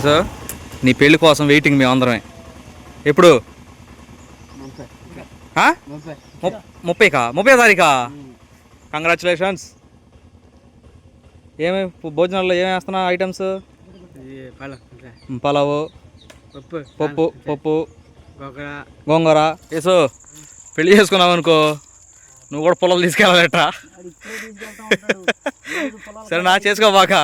Congratulations. నీ పెళ్లి కోసం వెయిటింగ్ మేము అందరమే. ఎప్పుడు? 30 తారీఖా? కంగ్రాచులేషన్స్. ఏమేమి భోజనాల్లో ఏమేమి వేస్తున్నావు ఐటమ్స్? పలావు, పప్పు, గోంగూర. ఏసో పెళ్లి చేసుకున్నావు అనుకో, నువ్వు కూడా పొలాలు తీసుకెళ్ళాలట. సరే నా చేసుకోబాక.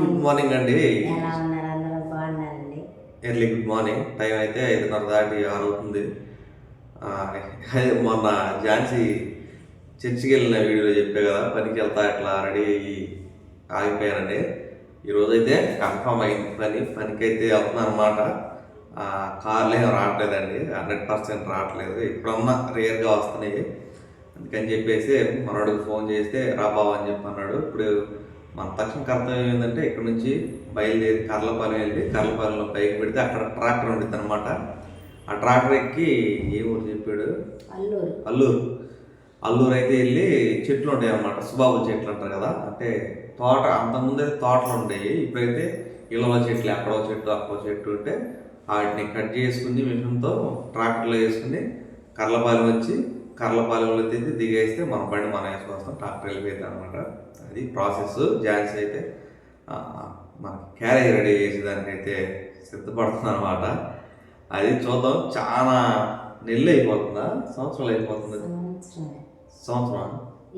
గుడ్ మార్నింగ్ అండి. Early good morning. టైం అయితే 5:30 దాటి 6 అవుతుంది. మొన్న ఝాన్సీ చర్చికి వెళ్ళిన వీడియోలో చెప్పే కదా, పనికి వెళ్తా ఇట్లా రెడీ అయ్యి ఆగిపోయానండి. ఈరోజైతే కన్ఫామ్ అయింది. పనికైతే వెళ్తున్నాను అనమాట. కార్లు ఏం రావట్లేదండి, 100% రావట్లేదు. ఇప్పుడన్నా రేర్గా వస్తున్నాయి. అందుకని చెప్పేసి మనోడికి ఫోన్ చేస్తే రా బావ అని చెప్పి అన్నాడు. ఇప్పుడు మన తక్షణ కర్తవ్యం ఏంటంటే ఇక్కడ నుంచి బయలుదేరి కర్లపాలెం వెళ్ళి కర్లపాలెంలో పైకి పెడితే అక్కడ ట్రాక్టర్ ఉంటుంది అనమాట. ఆ ట్రాక్టర్ ఎక్కి ఏ ఊరు చెప్పాడు? అల్లూరు అయితే వెళ్ళి చెట్లు ఉంటాయి అన్నమాట. సుబాబుల చెట్లు అంటారు కదా, అంటే తోట. అంతకుముందే తోటలు ఉంటాయి, ఇప్పుడైతే ఇళ్ళలో చెట్లు. అక్కడో చెట్టు అక్కడో చెట్టు ఉంటే వాటిని కట్ చేసుకుని మిషన్తో ట్రాక్టర్లో వేసుకుని కర్లపాలెం వచ్చి కర్లపాలెంలో తిరిగి దిగేస్తే మన బండి మనం వేసుకొస్తాం. ట్రాక్టర్ వెళ్ళిపోతుంది అనమాట. అది ప్రాసెస్. ఝాన్సీ అయితే మన క్యారేజ్ రెడీ చేసేదానికైతే సిద్ధపడుతుంది అనమాట. అది చూద్దాం. చాలా నెల్లు అయిపోతుందా, సంవత్సరాలు అయిపోతుంది? సంవత్సరం.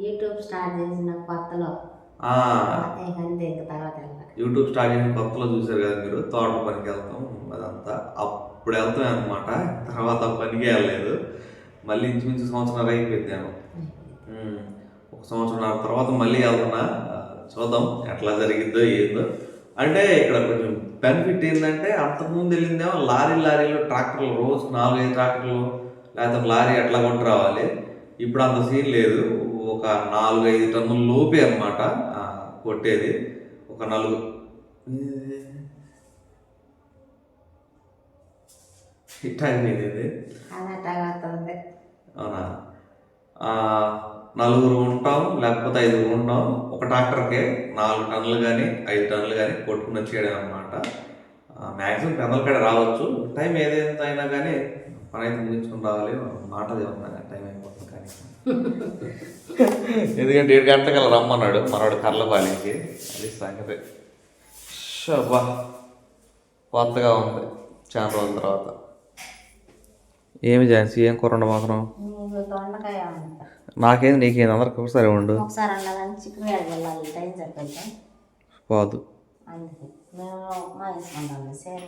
యూట్యూబ్ స్టార్ట్ చేసిన కొత్తలో చూసారు కదా మీరు. తోట పనికి వెళ్తాం అదంతా, అప్పుడు వెళ్తాం అనమాట. తర్వాత పనికి వెళ్ళలేదు. మళ్ళీ ఇంచుమించు సంవత్సరాలు అయిపోయిందాను. 1 సంవత్సరం తర్వాత మళ్ళీ వెళ్తున్నా. చూద్దాం ఎట్లా జరిగిద్దో ఏందో. అంటే ఇక్కడ కొంచెం బెనిఫిట్ ఏంటంటే, అంతకుముందు వెళ్ళిందేమో లారీలు ట్రాక్టర్లు, రోజు 4-5 ట్రాక్టర్లు లేకపోతే లారీ ఎట్లా కొట్టి రావాలి. ఇప్పుడు అంత సీన్ లేదు. ఒక 4-5 టన్నుల లోపే అనమాట కొట్టేది. ఒక 4 టైం ఇది. అవునా? 4 ఉంటాం, లేకపోతే 5 ఉంటాం. ఒక ట్రాక్టర్కే 4 టన్నులు కానీ 5 టన్నులు కానీ కొట్టుకుని వచ్చేయడం అనమాట. మ్యాక్సిమం టన్నుల కాడ రావచ్చు. టైం ఏదైతే అయినా కానీ పని అయితే ముగించుకుని రావాలి. మాట చెప్తున్నాను, టైం అయిపోతుంది కానీ. ఎందుకంటే 7 గంటలకల్లా రమ్మన్నాడు మనవాడు కర్లపాలెంకి. అది సంగతి. షబ్బా, కొత్తగా ఉంది చాలా రోజుల తర్వాత. ఏమి ఝాన్సీ, ఏం కూర ఉండబోతున్నాం? నాకేంది నీకేంది? అందరికి ఒకసారి ఉండు. పోదు. సరే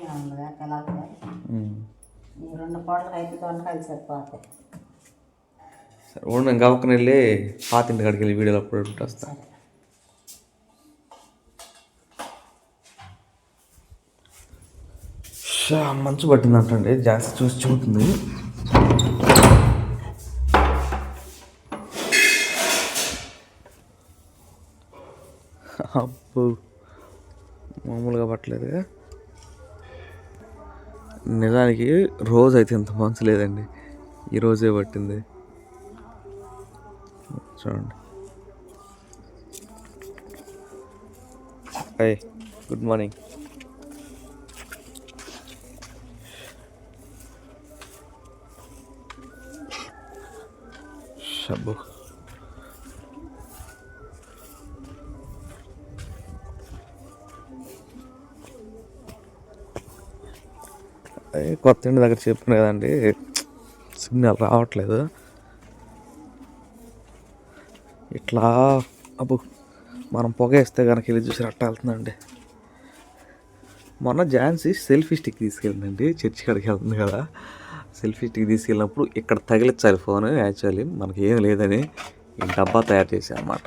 ఉండు. ఇంకా ఒక్కని వెళ్ళి పాతింటి కాడికి వెళ్ళి వీడియోలో అప్పుడు వస్తా. మంచు పట్టిందంటండి. జాస్తి చూసి చూస్తుంది. అప్పు మామూలుగా పట్టలేదుగా. నిజానికి రోజు అయితే ఇంత మంచు లేదండి, ఈరోజే పట్టింది. చూడండి. Hi, good morning. షబ్బు, కొత్త ఇంటి దగ్గర చెప్పాను కదండి, సిగ్నల్ రావట్లేదు. ఇట్లా అబ్బు మనం పొగ వేస్తే కనుక వెళ్ళి చూసి అట్ట వెళ్తుందండి. మొన్న ఝాన్సీ సెల్ఫీ స్టిక్ తీసుకెళ్ళిందండి. చర్చి కాడికి వెళ్తుంది కదా, సెల్ఫీ స్టిక్ తీసుకెళ్ళినప్పుడు ఇక్కడ తగిలించాలి ఫోన్. యాక్చువల్లీ మనకి ఏం లేదని ఈ డబ్బా తయారు చేశాను అన్నమాట.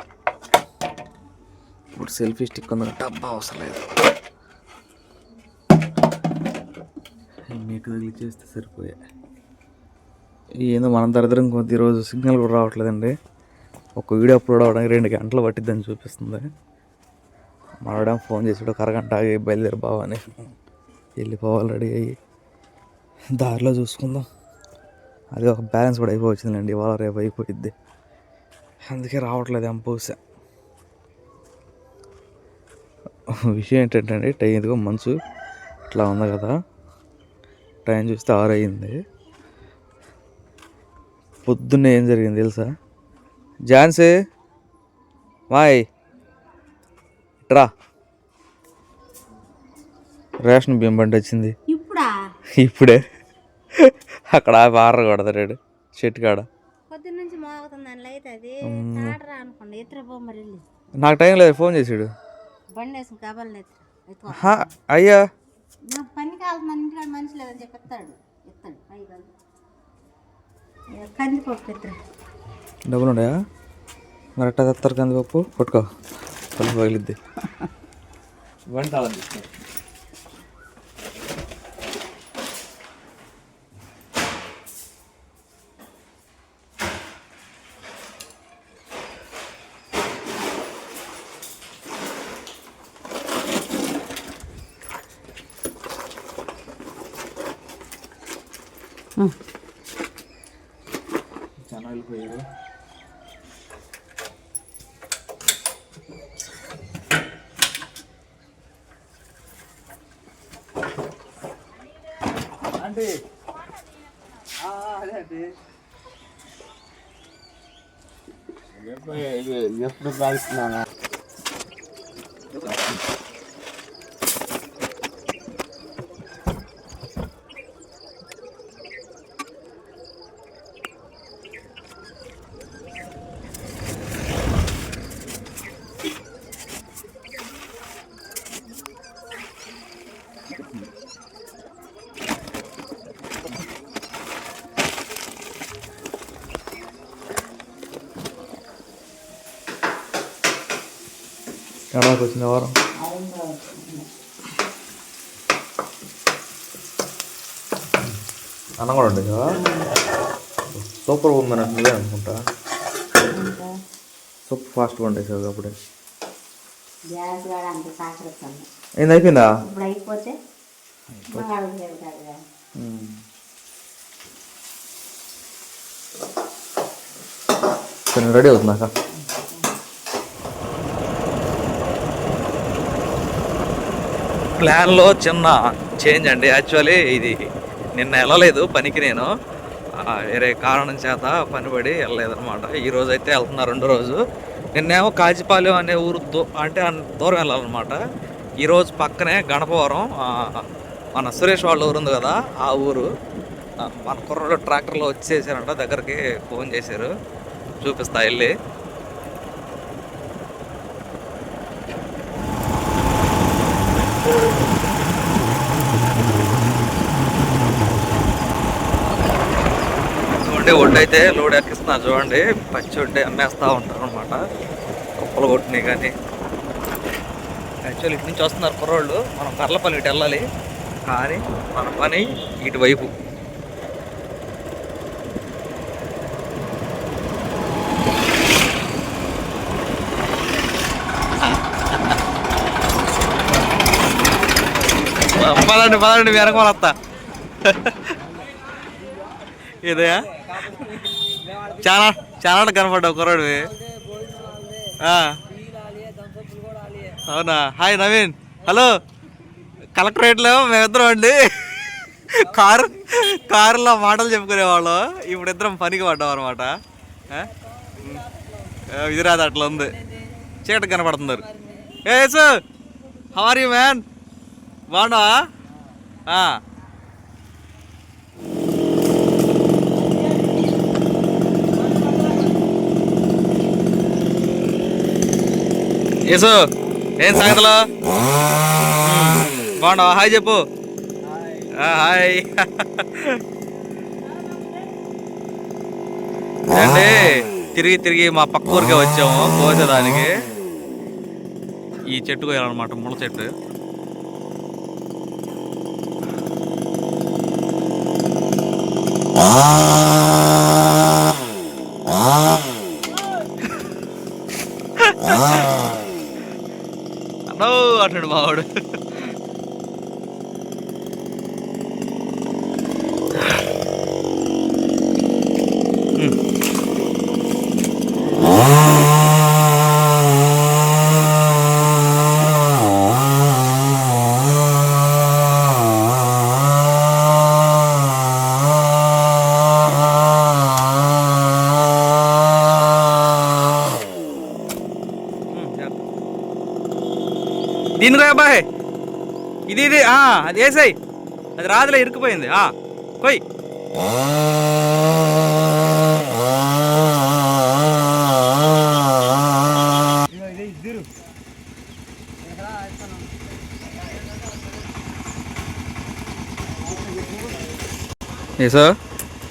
ఇప్పుడు సెల్ఫీ స్టిక్ ఉంది, డబ్బా అవసరం లేదు. మీకు తగిలిచ్చేస్తే సరిపోయా. ఏందో మనం దరిద్రం కొద్ది రోజు సిగ్నల్ కూడా రావట్లేదండి. ఒక వీడియో అప్లోడ్ అవ్వడానికి 2 గంటలు పట్టిద్దని చూపిస్తుంది. మనోడేం ఫోన్ చేసాడు, ఒక అరగంట ఆగి బయలుదేరి బావా అని. వెళ్ళిపోవాలి రెడీ అయ్యి, దారిలో చూసుకుందాం. అది ఒక బ్యాలెన్స్ కూడా అయిపోవచ్చిందండి, ఇవాళ రేపు అయిపోయిద్ది. అందుకే రావట్లేదు ఎంపూసా. విషయం ఏంటంటే అండి, టైం ఇదిగో మంచు ఇట్లా ఉంది కదా, టైం చూస్తే 6 అయింది. పొద్దున్నే ఏం జరిగింది తెలుసా? ఝాన్సీ మాయ్ ఇట్రా, రేషన్ బియ్యం బండి వచ్చింది ఇప్పుడే. అక్కడ బార కొడతాడు చెట్టు కాడ. పొద్దున్నుంచి మోగుతుందని అవుతుంది అనుకోండి. ఎత్తురా పో మరి వెళ్ళి. నాకు టైం లేదు, ఫోన్ చేసాడు. బండి వేసుకుని కబల్ అయ్యా నాకు పని కావాల్సిందని ఇంటికాడ మనిషి లేదని చెప్పి ఎత్తాడు కందిపప్పు ఎత్తురా. డబ్బులు ఉన్నాయా? మరి ఎట్టా తెస్తారు కందిపప్పు? పట్టుకో, తలుపు పగిలిద్ది. వంట చాలా వెళ్ళిపోయారు. అంటే అదే అంటే ఎప్పుడు కాల్చున్నానా? ఎక్కడికి వచ్చింది వారం? అన్నం కూడా ఉంటుంది కదా, సూపర్ ఉమెన్ నువ్వే అనుకుంటా. సూపర్ ఫాస్ట్గా ఉండేది అప్పుడే. ఏంది అయిపోయిందా? రెడీ అవుతుందాక. ప్లాన్లో చిన్న చేంజ్ అండి. యాక్చువల్లీ ఇది నిన్న వెళ్ళలేదు పనికి, నేను వేరే కారణం చేత పనిపడి వెళ్ళలేదన్నమాట. ఈరోజు అయితే వెళ్తున్నా, 2వ రోజు. నిన్నేమో కాజిపాలెం అనే ఊరు అంటే దూరం వెళ్ళాలన్నమాట. ఈరోజు పక్కనే గణపవరం, మన సురేష్ వాళ్ళ ఊరు ఉంది కదా, ఆ ఊరు. మన కుర్రలో ట్రాక్టర్లో వచ్చేసారంట, దగ్గరికి ఫోన్ చేశారు, చూపిస్తా వెళ్ళి. చూడండి, ఒడ్డు అయితే లోడ్ ఎక్కిస్తున్నారు చూడండి. పచ్చి ఒడ్డే అమ్మేస్తూ ఉంటారు అనమాట, కుప్పలు కొట్టినాయి. కానీ యాక్చువల్లీ ఇటు నుంచి వస్తున్నారు కుర్రోళ్ళు, మనం కర్లపల్లి ఇటు వెళ్ళాలి, కానీ మన పని ఇటువైపు. పదండి వెనకాలత్తా. ఇదయా చాలా కనపడ్డావు కుర్రాడివి. అవునా? హాయ్ నవీన్. హలో. కలెక్టరేట్లో మేమిద్దరం అండి కారులో మాటలు చెప్పుకునేవాళ్ళం, ఇప్పుడు ఇద్దరం పనికి పడ్డాం అనమాట. ఇది రాదు, అట్లా ఉంది, చీకటి కనపడుతున్నారు. ఏ sir, how are you man? బాగున్నావా? యేసు, ఏం సంగతిలో? బాగున్నావా? హాయ్ చెప్పు. హాయ్ అండి. తిరిగి మా పక్క ఊరికే వచ్చాము కోసేదానికి. ఈ చెట్టు కోయాలన్నమాట, ముళ్ళ చెట్టు. నో అంటాడు మావాడు. దీనికో అబ్బాయి ఇది అది వేసాయి, అది రాదులే ఇరుక్కుపోయింది. పోయి ఏసో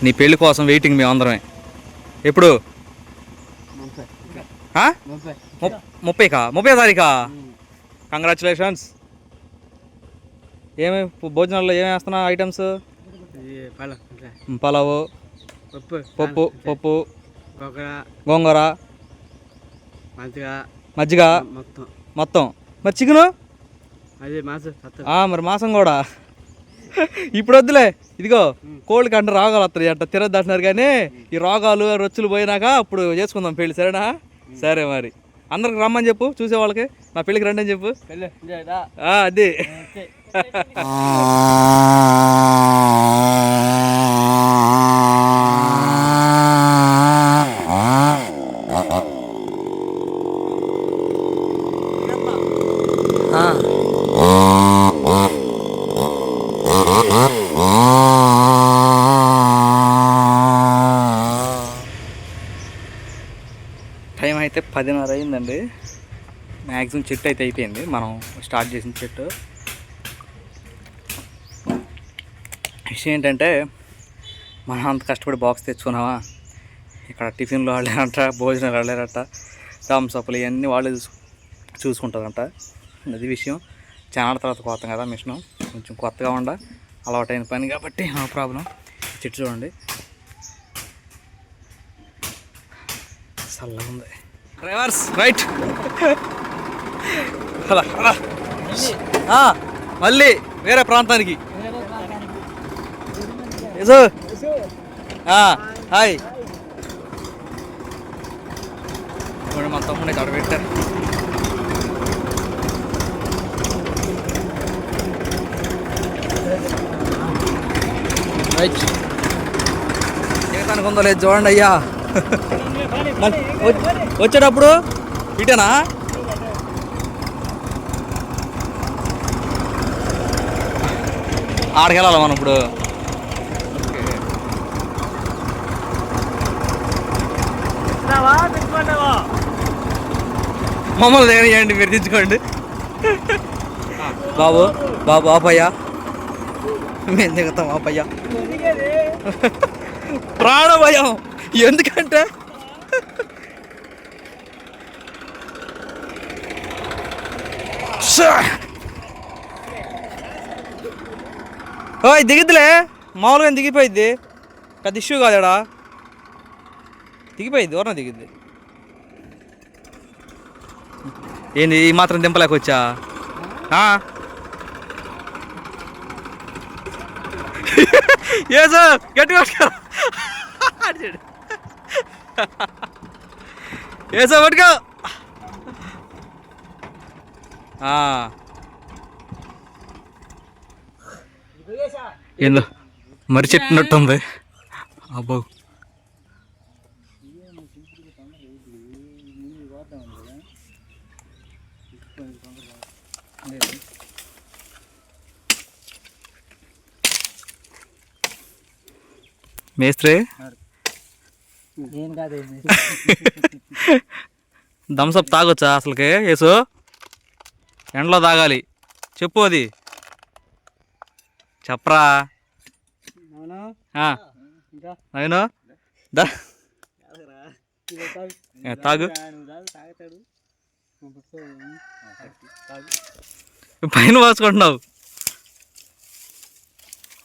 నీ పెళ్ళి కోసం వెయిటింగ్ మేము అందరమే. ఎప్పుడు 30 తారీఖా? కంగ్రాచులేషన్స్. ఏమి భోజనాల్లో ఏమి వేస్తున్నా ఐటమ్స్? పలావు, పప్పు, గోంగూర, మజ్జిగ మొత్తం. మరి చికెను? మరి మాసం కూడా. ఇప్పుడు వద్దులే, ఇదిగో కోళ్ళకి అంటే రోగాలు వస్తాయి అంట, తిరగద్దు అంటున్నారు. కానీ ఈ రోగాలు రొచ్చులు పోయినాక అప్పుడు చేసుకుందాం పెళ్ళి, సరేనా? సరే మరి అందరికి రమ్మని చెప్పు, చూసే వాళ్ళకి నా పెళ్ళికి రండి అని చెప్పు. అది టైం అయితే 10:30 అయిందండి. మ్యాక్సిమం చెట్టు అయితే అయిపోయింది, మనం స్టార్ట్ చేసిన చెట్టు. విషయం ఏంటంటే మనం అంత కష్టపడి బాక్స్ తెచ్చుకున్నావా, ఇక్కడ టిఫిన్లు వాళ్ళేనంట, భోజనాలు వాళ్ళేనంట, థమ్స్అప్లు ఇవన్నీ వాళ్ళే చూసుకుంటారంట. అది విషయం. చాలా తర్వాత కొత్త కదా మిషను, కొంచెం కొత్తగా అలవాటైన పని కాబట్టి నో ప్రాబ్లం. చెట్టు చూడండి చల్లగా ఉంది. Drivers right. మళ్ళీ వేరే ప్రాంతానికి. హాయ్. మా తమ్ముడిని అక్కడ పెట్టారు. రైట్ ఏమనుకుందో లేదు చూడండి అయ్యా. వచ్చేటప్పుడు ఇటేనా? ఆడకెళ్ళాలి మనం ఇప్పుడు. మమ్మల్ని దగ్గర చేయండి, మీరు తెచ్చుకోండి. బాబు ఆపయ్యా, మేము దిగుతాం ఆపయ్యా. ప్రాణభయం. ఎందుకంటే ఓయ్ దిగిద్దిలే, మామూలుగా దిగిపోయిద్ది, పెద్ద ఇష్యూ కాదాడా. దిగిపోయిద్ది, ఎవరన్నా దిగిద్ది. ఏంది ఈ మాత్రం దింపలేకొచ్చా? ఏ సార్ గట్టిగా ఏ సార్ పట్టుకో. ఏందో మరి చెప్పినట్టుంది. అబ్బో మేస్త్రి థమ్స్అప్ తాగొచ్చా అసలుకి? యేసు ఎండలో తాగాలి, చెప్పు. అది చెప్పరా అవును దా తాగు. పైన పోసుకుంటున్నావు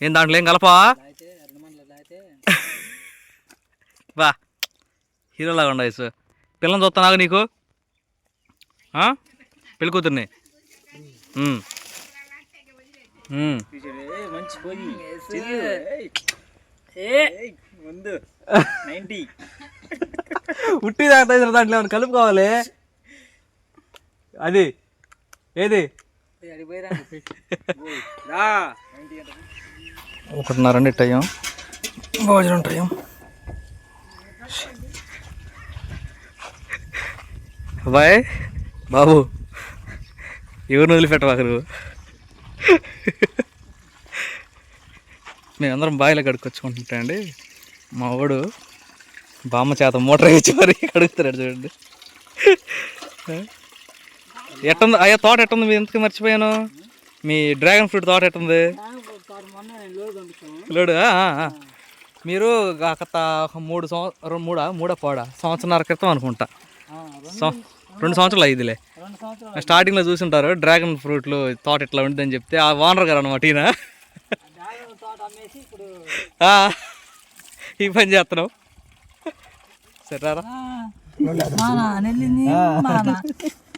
ఏం? దాంట్లో ఏం కలపా? బా హీరోలాగా ఉండవు. పిల్లని చూస్తున్నాగా నీకు, పెళ్ళి కూతుర్ని. మంచి పోయి ముందు 90 ఉట్టి దాంట్లో ఏమైనా కలుపుకోవాలి. అది ఏది 1:30 టైం భోజనం టైం. బాయ్ బాబు, ఎవరిని వదిలిపెట్టవాక నువ్వు. మేమందరం బావిలో కడుక్కొచ్చుకుంటుంటా. మా వాడు బామ్మ చేత మోటార్ వేసి మరి కడుగుతున్నాడు చూడండి. ఎట్టుంది అయ్యా తోట? ఎట్టుంది? మీ ఎందుకు మర్చిపోయాను, మీ డ్రాగన్ ఫ్రూట్ తోట ఎట్టుంది? లోడు మీరు గత 3 సంవత్సరాల క్రితం అనుకుంటా, 2 సంవత్సరాలు అయ్యిదిలే. స్టార్టింగ్లో చూసుంటారు డ్రాగన్ ఫ్రూట్లు తోట ఇట్లా ఉంటుందని చెప్తే ఆ ఓనర్ గారు అనమాట ఈయన. ఈ పని చేస్తున్నావు సరేరా?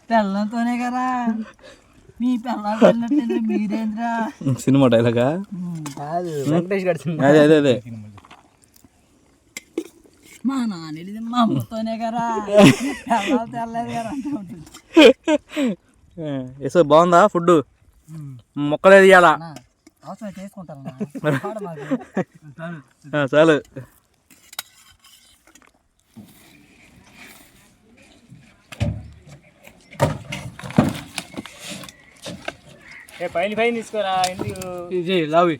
పిల్లలతోనే కదా మీ పిల్లలు మీరేంద్రా సినిమా డైలాగా? అదే అదే అదే మా నాన్న మా అమ్మతోనే కదా పిల్లలు తెల్లదు కదా అంటూ ఉంటుంది. ఏసో బాగుందా ఫుడ్? మొక్కలేదు ఇవాళ. అవసరం చేసుకుంటాను చాలు. పైన తీసుకోరా ఎందుకు లావి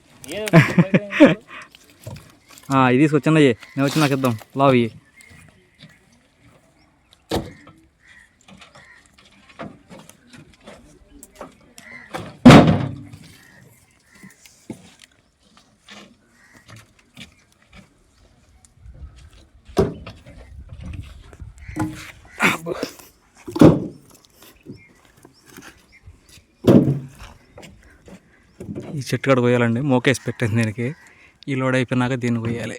ఇది తీసుకొచ్చినయ్యే, నేను వచ్చి నాకు ఇద్దాం. లావి ఈ చెట్టు కాడ కొయ్యాలండి. మోకేసి పెట్టింది దీనికి. ఈ లోడ్ అయిపోయినాక దీన్ని కొయ్యాలి.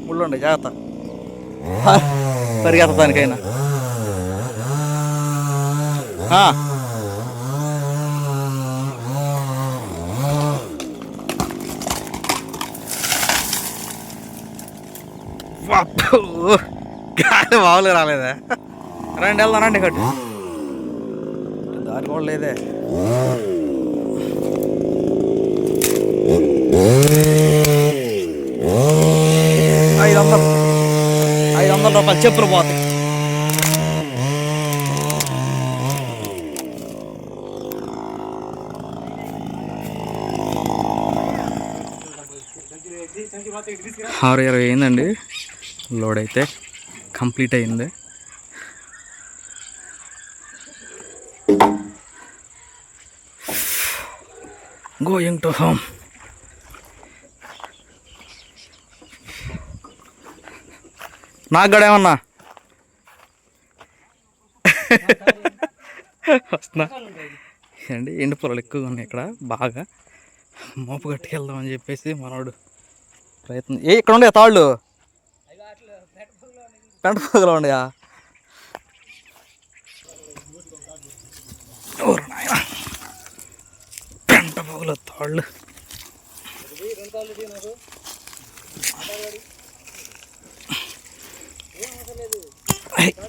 ముళ్ళుండే జాగ్రత్త, పరిగెత్త దానికైనా. గాలి మామూలుగా రాలేదా? రండి వెళ్దాం రండి. కట్టు దారి కూడా లేదే. 500 రూపాయలు చెప్పులు పోతాయి. ఆరు 20 అయిందండి. లోడ్ అయితే కంప్లీట్ అయింది. Going to home. నాకు కూడా ఏమన్నా వస్తున్నా అండి. ఎండు పొలాలు ఎక్కువగా ఉన్నాయి ఇక్కడ. బాగా మోపు కట్టుకెళ్దామని చెప్పేసి మనోడు ప్రయత్నం. ఇక్కడ ఉండే తాళ్ళు పెంట పొగలో ఉండయా? పెంట పొగలో తాళ్ళు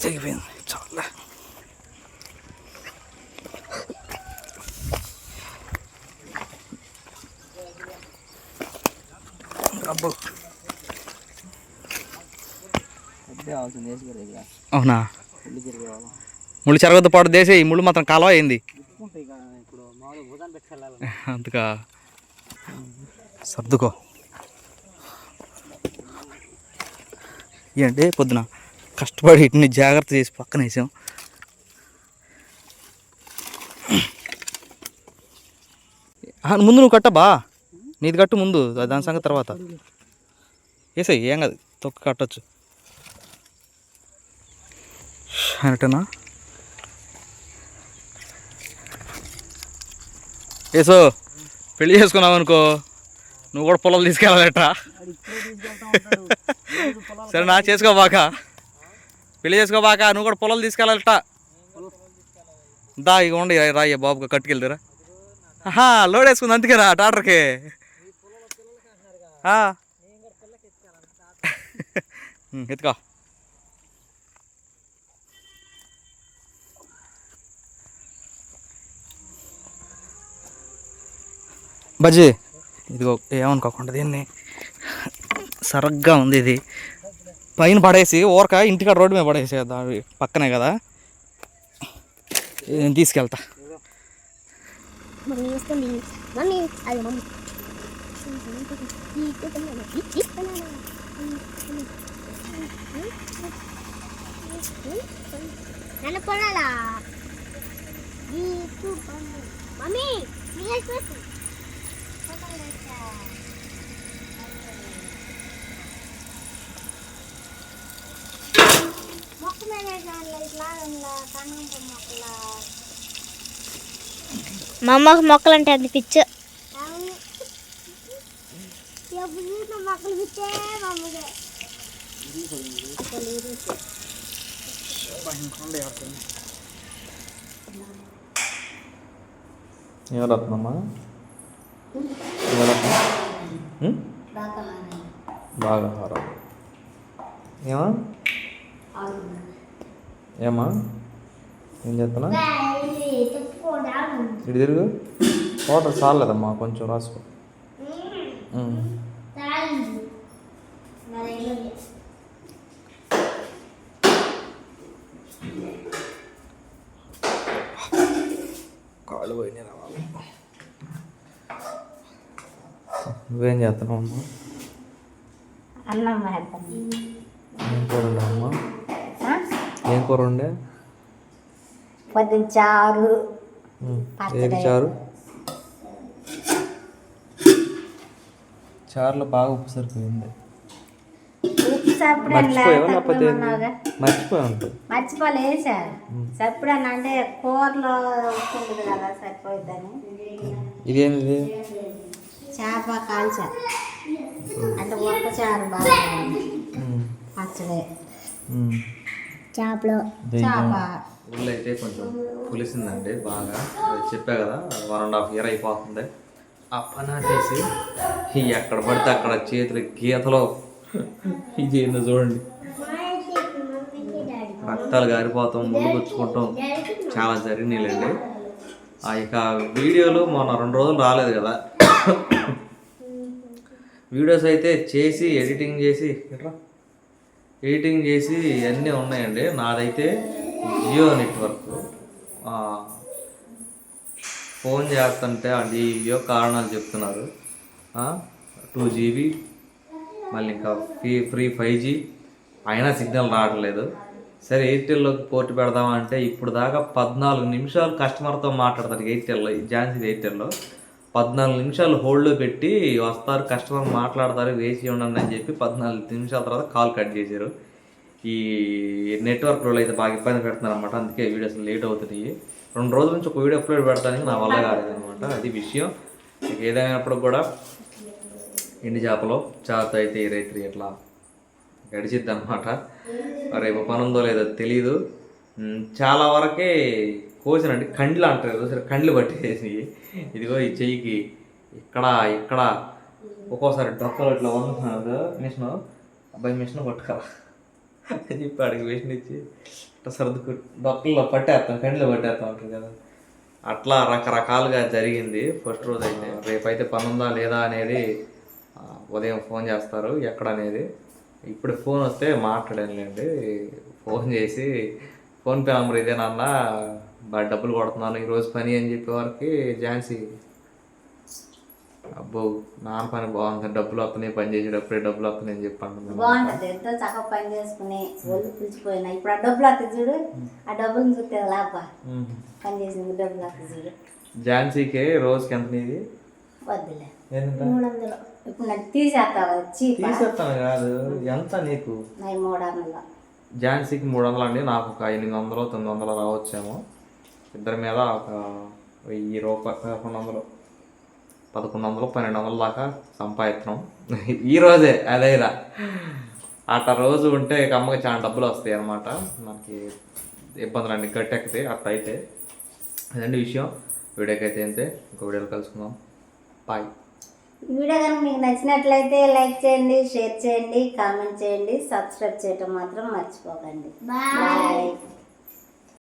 తెగిపోయింది. చాలా అబ్బో. అవునా? ముళ్ళు చెరగొద్దు పాటు దేశే. ఈ ముళ్ళు మాత్రం కాలువ అయింది అంతగా. సర్దుకో. ఏంటి పొద్దున కష్టపడి ఇట్ని జాగ్రత్త చేసి పక్కన వేసాం. ముందు నువ్వు కట్టబా, నీది కట్టు ముందు, దాని సంగతి తర్వాత వేసాయి. ఏం కాదు. తొక్కు కట్టచ్చు అనటనా. ఏసో పెళ్ళి చేసుకున్నావు అనుకో నువ్వు కూడా పొలాలు తీసుకెళ్ళాలట. సరే నా చేసుకోబాక, పెళ్ళి చేసుకోబాక, నువ్వు కూడా పొలాలు తీసుకెళ్ళాలట. దా ఇక ఉండి రాయ్య బాబుగా కట్టుకెళ్తారా. లోడ్ వేసుకుంది అందుకేనా టాటర్కి. ఎత్తుకో. బజ్జీ ఇదిగో ఏమనుకోకుండా దీన్ని సరగ్గా ఉంది, ఇది పైన పడేసి ఊరక ఇంటికాడ రోడ్డు మీద పడేసి దాని పక్కనే కదా, నేను తీసుకెళ్తా. మా అమ్మకు మొక్కలు అంటే అది పిచ్చు. మొక్కలు పిచ్చే ఎవరత్నమ్మా? బాగా హారం ఏమా ఏమా ఏం చేస్తున్నా? ఇటు తిరుగు. వాటర్ చాలేదమ్మా, కొంచెం రాసుకో. కాళ్ళు పోయినాయి రావాలి. నువ్వేం చేస్తున్నావు అమ్మా? అన్నం ఏం కూర ఉండే అమ్మా? ఏం కూర ఉండే? పొద్దున చారు. ఏది చారు? చారులో బాగా ఉప్పు సరిపోయింది. మర్చిపోయావా లేకపోతే మర్చిపోయి ఉంటుంది? మర్చిపోలేదు సార్. ఎప్పుడన్నా అంటే కూరలో ఉంటుంది కదా సరిపోయిద్దని. ఇదేమిది? చేప కాల్చా అంటే ఒక్క చారు బాగా పచ్చడే చేపలో చేప. ఊళ్ళో అయితే కొంచెం పులిసిందండి బాగా, చెప్పా కదా 1.5 year అయిపోతుంది. ఆ పని ఆపేసి ఎక్కడ పడితే అక్కడ చేతులు గీతలో ఇది ఏందో చూడండి, రక్తాలు గారిపోతాం, ముళ్ళు గుచ్చుకుంటాం, చాలా జరిగినాయిలేండి. ఇక వీడియోలు మొన్న 2 రోజులు రాలేదు కదా, వీడియోస్ అయితే చేసి ఎడిటింగ్ చేసి అన్నీ ఉన్నాయండి. నాదైతే జియో నెట్వర్క్. ఫోన్ చేస్తుంటే ఆ జియో కారణాలు చెప్తున్నారు. 2 GB మళ్ళీ ఇంకా ఫ్రీ 5G అయినా సిగ్నల్ రావట్లేదు. సరే ఎయిర్టెల్లోకి పోర్ట్ పెడదామంటే ఇప్పుడు దాకా 14 నిమిషాలు కస్టమర్తో మాట్లాడతారు ఎయిర్టెల్లో. ఝాన్సీ ఎయిర్టెల్లో 14 నిమిషాలు హోల్డ్లో పెట్టి వస్తారు, కస్టమర్ మాట్లాడతారు, వేసి ఉండండి అని చెప్పి 14 నిమిషాల తర్వాత కాల్ కట్ చేశారు. ఈ నెట్వర్క్ రోల్ అయితే బాగా ఇబ్బంది పెడుతున్నారు అనమాట, అందుకే వీడియోస్ లేట్ అవుతున్నాయి. 2 రోజుల నుంచి ఒక వీడియో అప్లోడ్ పెడతానికి నా వల్ల కాలేదనమాట, అది విషయం. ఏదైనప్పుడు కూడా ఎండి చేపలో చాతో అయితే ఈ రైతు ఎట్లా గడిచిద్ది అనమాట. రేపు పని ఉందో లేదో తెలీదు. చాలా వరకే కోసినండి, కండ్లు అంటారు కదా, సరే కండ్లు పట్టేసి ఇదిగో ఈ చెయ్యికి ఇక్కడ ఒక్కోసారి డొక్కలు ఇట్లా వండుతున్నారు మిషన్. అబ్బాయి మిషన్ పట్టుకరా అని చెప్పి అడిగి మిషన్ ఇచ్చి ఇట్లా సర్దుకు డొక్కల్లో పట్టేస్తాం, కండ్లు పట్టేస్తాం అంటారు కదా, అట్లా రకరకాలుగా జరిగింది ఫస్ట్ రోజు అయితే. రేపైతే పని ఉందా లేదా అనేది ఉదయం ఫోన్ చేస్తారు ఎక్కడ అనేది. ఇప్పుడు ఫోన్ వస్తే మాట్లాడానులేండి, ఫోన్ చేసి ఫోన్పే నెంబర్ ఇదేనన్నా బాగా డబ్బులు కొడుతున్నాను ఈరోజు పని అని చెప్పేవారికి ఝాన్సీ అబ్బో నాన్న పని బాగుంది, డబ్బులు వస్తున్నాయి, పని చేసేటప్పుడే డబ్బులు వస్తున్నాయి అని చెప్పండి. బాగుంటుంది, ఎంతో చక్కగా పని చేసుకుని ఒళ్ళు పిలిచిపోయినా. ఇప్పుడు ఆ డబ్బులు వస్తుంది చూడు, ఆ డబ్బులు చూస్తే లాభ పని చేసిన డబ్బులు వస్తుంది చూడు. ఝాన్సీకి రోజుకి ఎంత నీది? వద్దులే ఎంత 300. ఇప్పుడు నాకు తీసేస్తావు చీప్ తీసేస్తాను కాదు, ఎంత నీకు? నాకు 300. ఝాన్సీకి 300 అండి, నాకు ఒక 800 900 రావచ్చేమో. ఇద్దరి మీద ఒక 1000 రూపాయలు 1100 1200 దాకా సంపాదిస్తున్నాం ఈరోజే. అదేరా అట్లా రోజు ఉంటే అమ్మకి చాలా డబ్బులు వస్తాయి అన్నమాట. మనకి ఇబ్బందులు అన్నీ గట్టెక్కుతాయి అట్లా అయితే. అదండి విషయం. వీడియోకి అయితే అంతే, ఇంకో వీడియోలో కలుసుకుందాం. బాయ్. ఈ వీడియో కనుక మీకు నచ్చినట్లయితే లైక్ చేయండి, షేర్ చేయండి, కామెంట్ చేయండి, సబ్స్క్రైబ్ చేయటం మాత్రం మర్చిపోకండి. బాయ్.